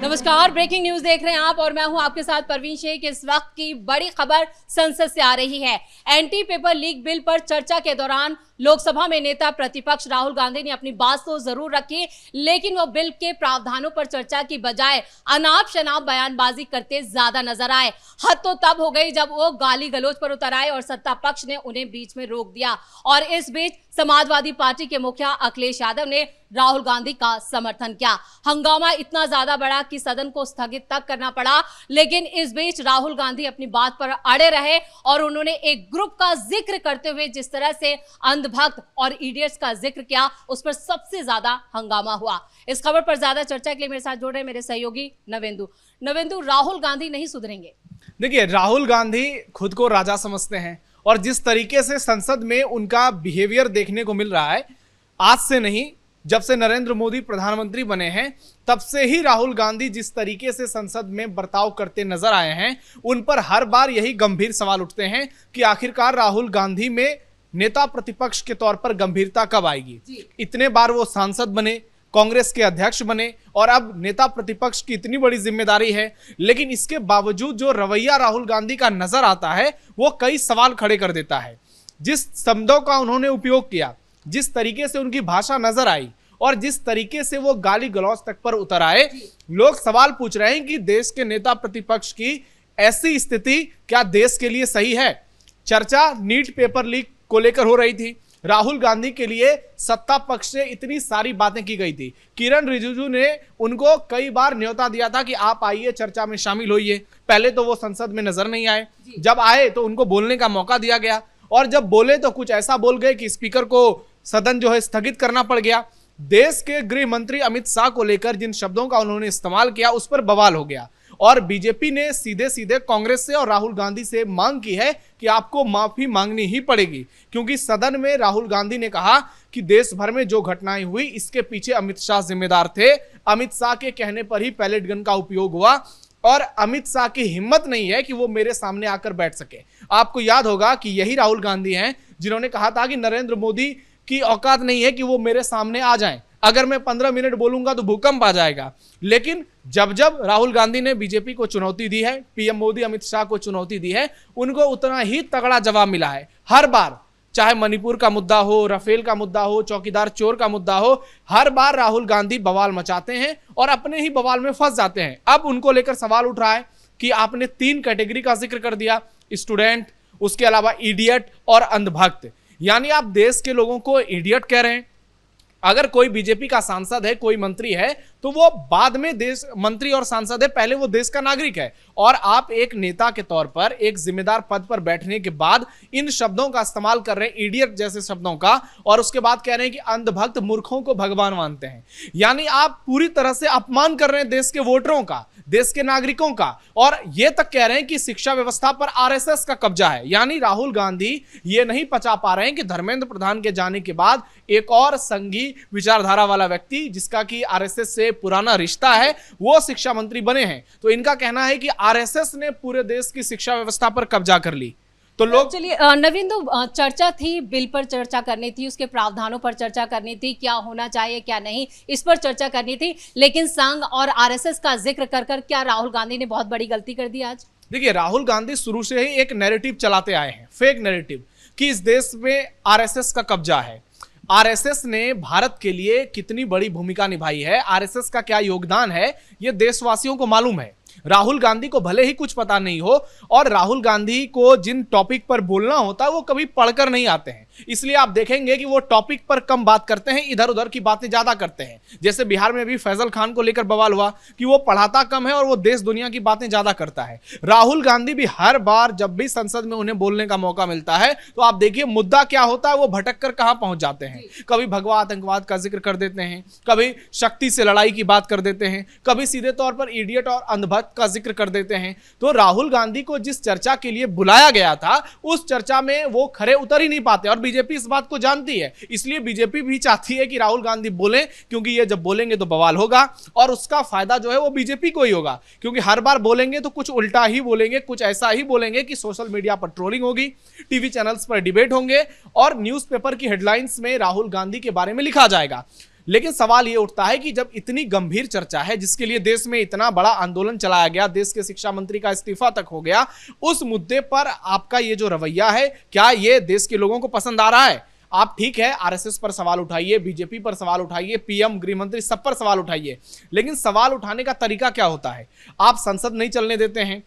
नमस्कार, breaking news देख रहे हैं आप और मैं हूं आपके साथ परवीन शेख। इस वक्त की बड़ी खबर संसद से आ रही है। एंटी पेपर लीक बिल पर चर्चा के दौरान लोकसभा में नेता प्रतिपक्ष राहुल गांधी ने अपनी बात तो जरूर रखी, लेकिन वो बिल के प्रावधानों पर चर्चा की बजाय अनाप शनाप बयानबाजी करते ज्यादा नजर आए। हद तो तब हो गई जब वो गाली गलौज पर उतर आए और सत्ता पक्ष ने उन्हें बीच में रोक दिया। और इस बीच समाजवादी पार्टी के मुखिया अखिलेश यादव ने राहुल गांधी का समर्थन किया। हंगामा इतना ज्यादा बढ़ा कि सदन को स्थगित तक करना पड़ा, लेकिन इस बीच राहुल गांधी अपनी बात पर अड़े रहे और उन्होंने एक ग्रुप का जिक्र करते हुए जिस तरह से अंधभक्त और इडियट्स का जिक्र किया, उस पर सबसे ज्यादा हंगामा हुआ। इस खबर पर ज्यादा चर्चा के लिए मेरे साथ जुड़ रहे मेरे सहयोगी नवेंदु। राहुल गांधी नहीं सुधरेंगे। देखिए, राहुल गांधी खुद को राजा समझते हैं और जिस तरीके से संसद में उनका बिहेवियर देखने को मिल रहा है, आज से नहीं, जब से नरेंद्र मोदी प्रधानमंत्री बने हैं तब से ही राहुल गांधी जिस तरीके से संसद में बर्ताव करते नजर आए हैं, उन पर हर बार यही गंभीर सवाल उठते हैं कि आखिरकार राहुल गांधी में नेता प्रतिपक्ष के तौर पर गंभीरता कब आएगी। इतने बार वो सांसद बने, कांग्रेस के अध्यक्ष बने और अब नेता प्रतिपक्ष की इतनी बड़ी जिम्मेदारी है, लेकिन इसके बावजूद जो रवैया राहुल गांधी का नजर आता है वो कई सवाल खड़े कर देता है। जिस शब्दों का उन्होंने उपयोग किया, जिस तरीके से उनकी भाषा नजर आई और जिस तरीके से वो गाली गलौज तक पर उतर आए, लोग सवाल पूछ रहे हैं कि देश के नेता प्रतिपक्ष की ऐसी स्थिति क्या देश के लिए सही है। चर्चा नीट पेपर लीक को लेकर हो रही थी। राहुल गांधी के लिए सत्ता पक्ष से इतनी सारी बातें की गई थी। किरण रिजिजू ने उनको कई बार न्योता दिया था कि आप आइए, चर्चा में शामिल होइए। पहले तो वो संसद में नजर नहीं आए, जब आए तो उनको बोलने का मौका दिया गया और जब बोले तो कुछ ऐसा बोल गए कि स्पीकर को सदन जो है स्थगित करना पड़ गया। देश के गृह मंत्री अमित शाह को लेकर जिन शब्दों का उन्होंने इस्तेमाल किया, उस पर बवाल हो गया और बीजेपी ने सीधे सीधे कांग्रेस से और राहुल गांधी से मांग की है कि आपको माफी मांगनी ही पड़ेगी, क्योंकि सदन में राहुल गांधी ने कहा कि देश भर में जो घटनाएं हुई इसके पीछे अमित शाह जिम्मेदार थे। अमित शाह के कहने पर ही पैलेट गन का उपयोग हुआ और अमित शाह की हिम्मत नहीं है कि वो मेरे सामने आकर बैठ सके। आपको याद होगा कि यही राहुल गांधी हैं जिन्होंने कहा था कि नरेंद्र मोदी की औकात नहीं है कि वो मेरे सामने आ जाएं, अगर मैं 15 मिनट बोलूंगा तो भूकंप आ जाएगा। लेकिन जब जब राहुल गांधी ने बीजेपी को चुनौती दी है, पीएम मोदी अमित शाह को चुनौती दी है, उनको उतना ही तगड़ा जवाब मिला है। हर बार, चाहे मणिपुर का मुद्दा हो, राफेल का मुद्दा हो, चौकीदार चोर का मुद्दा हो, हर बार राहुल गांधी बवाल मचाते हैं और अपने ही बवाल में फंस जाते हैं। अब उनको लेकर सवाल उठ रहा है कि आपने 3 कैटेगरी का जिक्र कर दिया, स्टूडेंट, उसके अलावा इडियट और अंधभक्त, यानी आप देश के लोगों को इडियट कह रहे हैं। अगर कोई बीजेपी का सांसद है, कोई मंत्री है, तो वो बाद में देश मंत्री और सांसद है, पहले वो देश का नागरिक है। और आप एक नेता के तौर पर, एक जिम्मेदार पद पर बैठने के बाद इन शब्दों का इस्तेमाल कर रहे हैं, इडियट जैसे शब्दों का, और उसके बाद कह रहे हैं कि अंधभक्त मूर्खों को भगवान मानते हैं। यानी आप पूरी तरह से अपमान कर रहे हैं देश के वोटरों का, देश के नागरिकों का, और ये तक कह रहे हैं कि शिक्षा व्यवस्था पर आरएसएस का कब्जा है। यानी राहुल गांधी ये नहीं पचा पा रहे हैं कि धर्मेंद्र प्रधान के जाने के बाद एक और संघी विचारधारा वाला व्यक्ति, जिसका कि आरएसएस से पुराना रिश्ता है, वो शिक्षा मंत्री बने हैं। तो इनका कहना है कि आरएसएस ने पूरे देश की शिक्षा व्यवस्था पर कब्जा कर ली। तो लोग, चलिए नवीन, चर्चा थी, बिल पर चर्चा करनी थी, उसके प्रावधानों पर चर्चा करनी थी, क्या होना चाहिए क्या नहीं, इस पर चर्चा करनी थी, लेकिन संघ और आरएसएस का जिक्र कर कर क्या राहुल गांधी ने बहुत बड़ी गलती कर दी आज? देखिए, राहुल गांधी शुरू से ही एक नैरेटिव चलाते आए हैं, फेक नैरेटिव, कि इस देश में आरएसएस का कब्जा है। आरएसएस ने भारत के लिए कितनी बड़ी भूमिका निभाई है, आरएसएस का क्या योगदान है, यह देशवासियों को मालूम है। राहुल गांधी को भले ही कुछ पता नहीं हो, और राहुल गांधी को जिन टॉपिक पर बोलना होता है वो कभी पढ़कर नहीं आते हैं, इसलिए आप देखेंगे कि वो टॉपिक पर कम बात करते हैं, इधर उधर की बातें ज्यादा करते हैं। जैसे बिहार में भी फैजल खान को लेकर बवाल हुआ कि वो पढ़ाता कम है और वो देश दुनिया की बातें ज्यादा करता है। राहुल गांधी भी हर बार जब भी संसद में उन्हें बोलने का मौका मिलता है, तो आप देखिए मुद्दा क्या होता है, वो भटक कर कहां पहुंच जाते हैं। कभी भगवा आतंकवाद का जिक्र कर देते हैं, कभी शक्ति से लड़ाई की बात कर देते हैं, कभी सीधे तौर पर इडियट और अंधभक्त का जिक्र कर देते हैं। तो राहुल गांधी को जिस चर्चा के लिए बुलाया गया था, उस चर्चा में वो खरे उतर ही नहीं पाते, और बीजेपी इस बात को जानती है। इसलिए बीजेपी भी चाहती है कि राहुल गांधी बोले, क्योंकि ये जब बोलेंगे तो बवाल होगा और उसका फायदा जो है वो बीजेपी को ही होगा, क्योंकि हर बार बोलेंगे तो कुछ उल्टा ही बोलेंगे, कुछ ऐसा ही बोलेंगे कि सोशल मीडिया पर ट्रोलिंग होगी, टीवी चैनल्स पर डिबेट होंगे और न्यूज़पेपर की हेडलाइंस में राहुल गांधी के बारे में लिखा जाएगा। लेकिन सवाल ये उठता है कि जब इतनी गंभीर चर्चा है, जिसके लिए देश में इतना बड़ा आंदोलन चलाया गया, देश के शिक्षा मंत्री का इस्तीफा तक हो गया, उस मुद्दे पर आपका ये जो रवैया है, क्या ये देश के लोगों को पसंद आ रहा है? आप ठीक है, आरएसएस पर सवाल उठाइए, बीजेपी पर सवाल उठाइए, पीएम, गृह मंत्री, सब पर सवाल उठाइए, लेकिन सवाल उठाने का तरीका क्या होता है? आप संसद नहीं चलने देते हैं।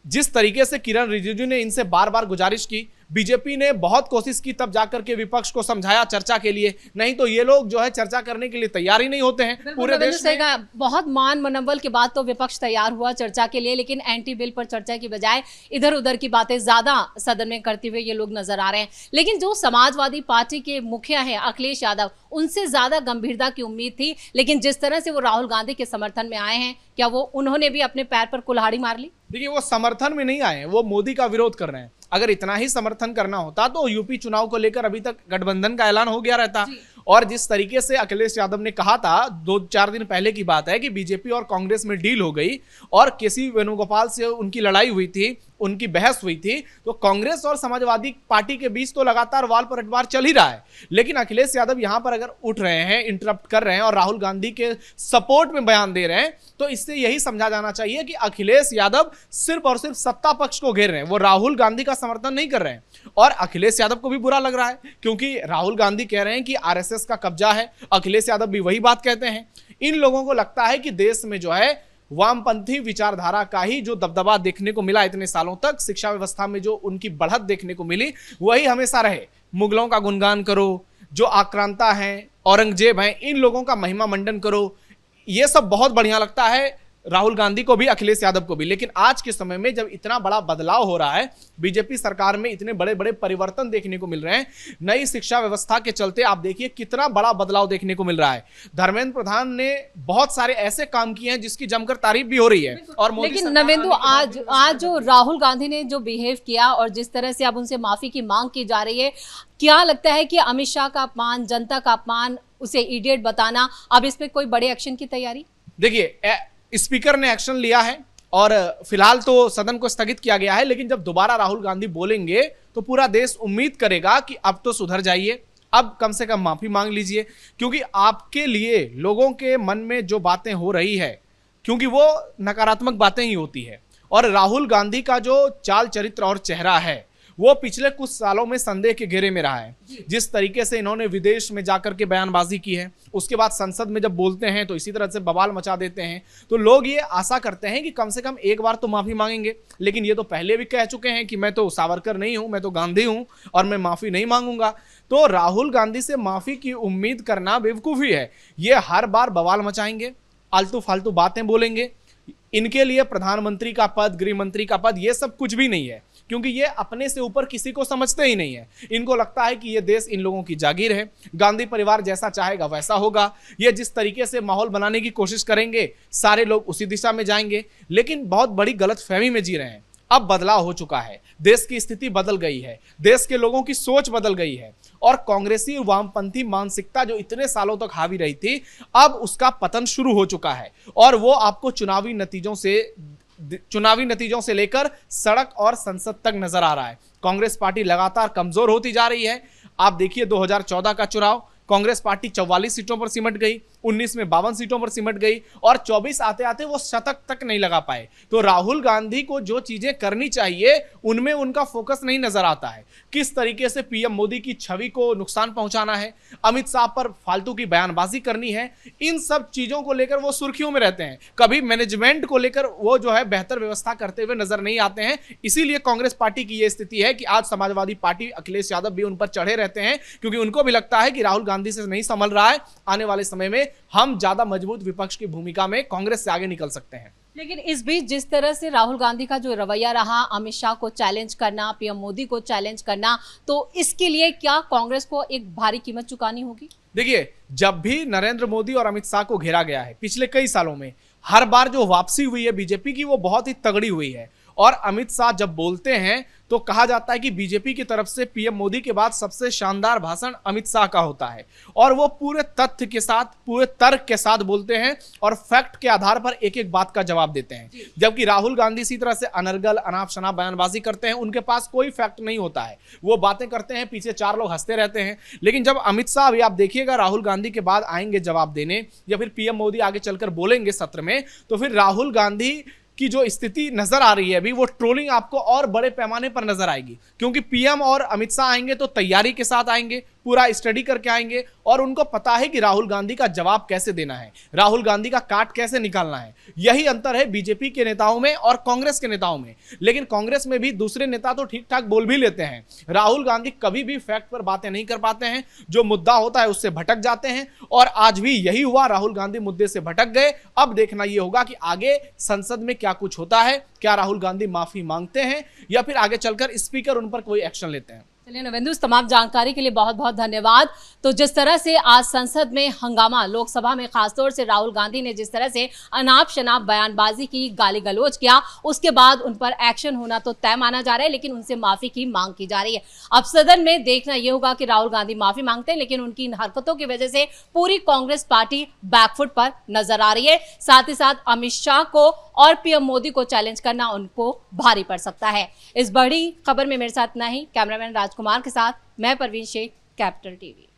जिस तरीके से किरण रिजिजू ने इनसे बार बार गुजारिश की, बीजेपी ने बहुत कोशिश की, तब जाकर के विपक्ष को समझाया चर्चा के लिए, नहीं तो ये लोग जो है चर्चा करने के लिए तैयार ही नहीं होते हैं पूरे देश में। बहुत मान मनवल के बाद तो विपक्ष तैयार हुआ चर्चा के लिए, लेकिन एंटी बिल पर चर्चा की बजाय इधर उधर की बातें ज्यादा सदन में करते हुए ये लोग नजर आ रहे हैं। लेकिन जो समाजवादी पार्टी के मुखिया हैं अखिलेश यादव, उनसे ज्यादा गंभीरता की उम्मीद थी, लेकिन जिस तरह से वो राहुल गांधी के समर्थन में आए हैं, क्या वो उन्होंने भी अपने पैर पर कुल्हाड़ी मार ली? देखिए, वो समर्थन में नहीं आए, वो मोदी का विरोध कर रहे हैं। अगर इतना ही समर्थन करना होता तो यूपी चुनाव को लेकर अभी तक गठबंधन का ऐलान हो गया रहता। और जिस तरीके से अखिलेश यादव ने कहा था, 2-4 दिन पहले की बात है कि बीजेपी और कांग्रेस में डील हो गई और केसी वेणुगोपाल से उनकी लड़ाई हुई थी, उनकी बहस हुई थी, तो कांग्रेस और समाजवादी पार्टी के बीच तो लगातार वाल पलटवार चल ही रहा है। लेकिन अखिलेश यादव यहां पर अगर उठ रहे हैं, इंटरप्ट कर रहे हैं और राहुल गांधी के सपोर्ट में बयान दे रहे हैं, तो इससे यही समझा जाना चाहिए कि अखिलेश यादव सिर्फ और सिर्फ सत्ता पक्ष को घेर रहे हैं, वो राहुल गांधी का समर्थन नहीं कर रहे हैं। और अखिलेश यादव को भी बुरा लग रहा है, क्योंकि राहुल गांधी कह रहे हैं कि आरएसएस का कब्जा है, अखिलेश यादव भी वही बात कहते हैं। इन लोगों को लगता है कि देश में जो है वामपंथी विचारधारा का ही जो दबदबा देखने को मिला इतने सालों तक, शिक्षा व्यवस्था में जो उनकी बढ़त देखने को मिली, वही हमेशा रहे। मुगलों का गुणगान करो, जो आक्रांता हैं, औरंगजेब हैं, इन लोगों का महिमा मंडन करो, ये सब बहुत बढ़िया लगता है राहुल गांधी को भी, अखिलेश यादव को भी। लेकिन आज के समय में जब इतना बड़ा बदलाव हो रहा है, बीजेपी सरकार में इतने बड़े बड़े परिवर्तन देखने को मिल रहे हैं, नई शिक्षा व्यवस्था के चलते आप देखिए कितना बड़ा बदलाव देखने को मिल रहा है। धर्मेंद्र प्रधान ने बहुत सारे ऐसे काम किए हैं जिसकी जमकर तारीफ भी हो रही है। और लेकिन नवेंदु, आज जो राहुल गांधी ने जो बिहेव किया और जिस तरह से अब उनसे माफी की मांग की जा रही है, क्या लगता है कि अमित शाह का अपमान, जनता का अपमान, उसे इडियट बताना, अब इस पे कोई बड़े एक्शन की तैयारी? देखिए, स्पीकर ने एक्शन लिया है और फिलहाल तो सदन को स्थगित किया गया है, लेकिन जब दोबारा राहुल गांधी बोलेंगे तो पूरा देश उम्मीद करेगा कि अब तो सुधर जाइए, अब कम से कम माफी मांग लीजिए, क्योंकि आपके लिए लोगों के मन में जो बातें हो रही है, क्योंकि वो नकारात्मक बातें ही होती है। और राहुल गांधी का जो चाल चरित्र और चेहरा है, वो पिछले कुछ सालों में संदेह के घेरे में रहा है। जिस तरीके से इन्होंने विदेश में जाकर के बयानबाजी की है, उसके बाद संसद में जब बोलते हैं तो इसी तरह से बवाल मचा देते हैं, तो लोग ये आशा करते हैं कि कम से कम एक बार तो माफी मांगेंगे। लेकिन ये तो पहले भी कह चुके हैं कि मैं तो सावरकर नहीं हूं, मैं तो गांधी हूं और मैं माफी नहीं मांगूंगा। तो राहुल गांधी से माफी की उम्मीद करना बेवकूफी है। ये हर बार बवाल मचाएंगे, आलतू फालतू बातें बोलेंगे। इनके लिए प्रधानमंत्री का पद, गृह मंत्री का पद, ये सब कुछ भी नहीं है, क्योंकि ये अपने से ऊपर किसी को समझते ही नहीं है। इनको लगता है कि ये देश इन लोगों की जागीर है, गांधी परिवार जैसा चाहेगा वैसा होगा, ये जिस तरीके से माहौल बनाने की कोशिश करेंगे सारे लोग उसी दिशा में जाएंगे। लेकिन बहुत बड़ी गलतफहमी में जी रहे हैं। अब बदलाव हो चुका है, देश की स्थिति बदल गई है, देश के लोगों की सोच बदल गई है, और कांग्रेसी वामपंथी मानसिकता जो इतने सालों तक हावी रही थी, अब उसका पतन शुरू हो चुका है। और वो आपको चुनावी नतीजों से लेकर सड़क और संसद तक नजर आ रहा है। कांग्रेस पार्टी लगातार कमजोर होती जा रही है। आप देखिए 2014 का चुनाव, कांग्रेस पार्टी 44 सीटों पर सिमट गई, 19 में 52 सीटों पर सिमट गई और 24 आते आते वो शतक तक नहीं लगा पाए। तो राहुल गांधी को जो चीजें करनी चाहिए उनमें उनका फोकस नहीं नजर आता है। किस तरीके से पीएम मोदी की छवि को नुकसान पहुंचाना है, अमित शाह पर फालतू की बयानबाजी करनी है, इन सब चीजों को लेकर वो सुर्खियों में रहते हैं। कभी मैनेजमेंट को लेकर वो जो है बेहतर व्यवस्था करते हुए नजर नहीं आते हैं। इसीलिए कांग्रेस पार्टी की यह स्थिति है कि आज समाजवादी पार्टी, अखिलेश यादव भी उन पर चढ़े रहते हैं, क्योंकि उनको भी लगता है कि राहुल गांधी से नहीं संभल रहा है, आने वाले समय में हम ज्यादा मजबूत विपक्ष की भूमिका में कांग्रेस से आगे निकल सकते हैं। लेकिन इस बीच जिस तरह से राहुल गांधी का जो रवैया रहा, अमित शाह को चैलेंज करना, पीएम मोदी को चैलेंज करना, तो इसके लिए क्या कांग्रेस को एक भारी कीमत चुकानी होगी? देखिए, जब भी नरेंद्र मोदी और अमित शाह को घेरा गया है पिछले कई सालों में, हर बार जो वापसी हुई है बीजेपी की वो बहुत ही तगड़ी हुई है। और अमित शाह जब बोलते हैं तो कहा जाता है कि बीजेपी की तरफ से पीएम मोदी के बाद सबसे शानदार भाषण अमित शाह का होता है और वो पूरे तथ्य के साथ, पूरे तर्क के साथ बोलते हैं और फैक्ट के आधार पर एक एक बात का जवाब देते हैं। जबकि राहुल गांधी इसी तरह से अनर्गल अनाप शनाप बयानबाजी करते हैं, उनके पास कोई फैक्ट नहीं होता है, वो बातें करते हैं, पीछे चार लोग हंसते रहते हैं। लेकिन जब अमित शाह, अभी आप देखिएगा, राहुल गांधी के बाद आएंगे जवाब देने या फिर पीएम मोदी आगे चलकर बोलेंगे सत्र में, तो फिर राहुल गांधी की जो स्थिति नजर आ रही है अभी, वो ट्रोलिंग आपको और बड़े पैमाने पर नजर आएगी। क्योंकि पीएम और अमित शाह आएंगे तो तैयारी के साथ आएंगे, पूरा स्टडी करके आएंगे और उनको पता है कि राहुल गांधी का जवाब कैसे देना है, राहुल गांधी का काट कैसे निकालना है। यही अंतर है बीजेपी के नेताओं में और कांग्रेस के नेताओं में। लेकिन कांग्रेस में भी दूसरे नेता तो ठीक ठाक बोल भी लेते हैं, राहुल गांधी कभी भी फैक्ट पर बातें नहीं कर पाते हैं, जो मुद्दा होता है उससे भटक जाते हैं और आज भी यही हुआ, राहुल गांधी मुद्दे से भटक गए। अब देखना यह होगा कि आगे संसद में क्या कुछ होता है, क्या राहुल गांधी माफी मांगते हैं या फिर आगे चलकर स्पीकर उन पर कोई एक्शन लेते हैं। चलिए नवेंदु, इस तमाम जानकारी के लिए बहुत बहुत धन्यवाद। तो जिस तरह से आज संसद में हंगामा, लोकसभा में खासतौर से राहुल गांधी ने जिस तरह से अनाप शनाप बयानबाजी की, गाली गलौज किया, उसके बाद उन पर एक्शन होना तो तय माना जा रहा है, लेकिन उनसे माफी की मांग की जा रही है। अब सदन में देखना यह होगा कि राहुल गांधी माफी मांगते हैं, लेकिन उनकी इन हरकतों की वजह से पूरी कांग्रेस पार्टी बैकफुट पर नजर आ रही है। साथ ही साथ अमित शाह को और पीएम मोदी को चैलेंज करना उनको भारी पड़ सकता है। इस बड़ी खबर में मेरे साथ नहीं, कैमरामैन राजकुमार के साथ मैं परवीन शेख, कैपिटल टीवी।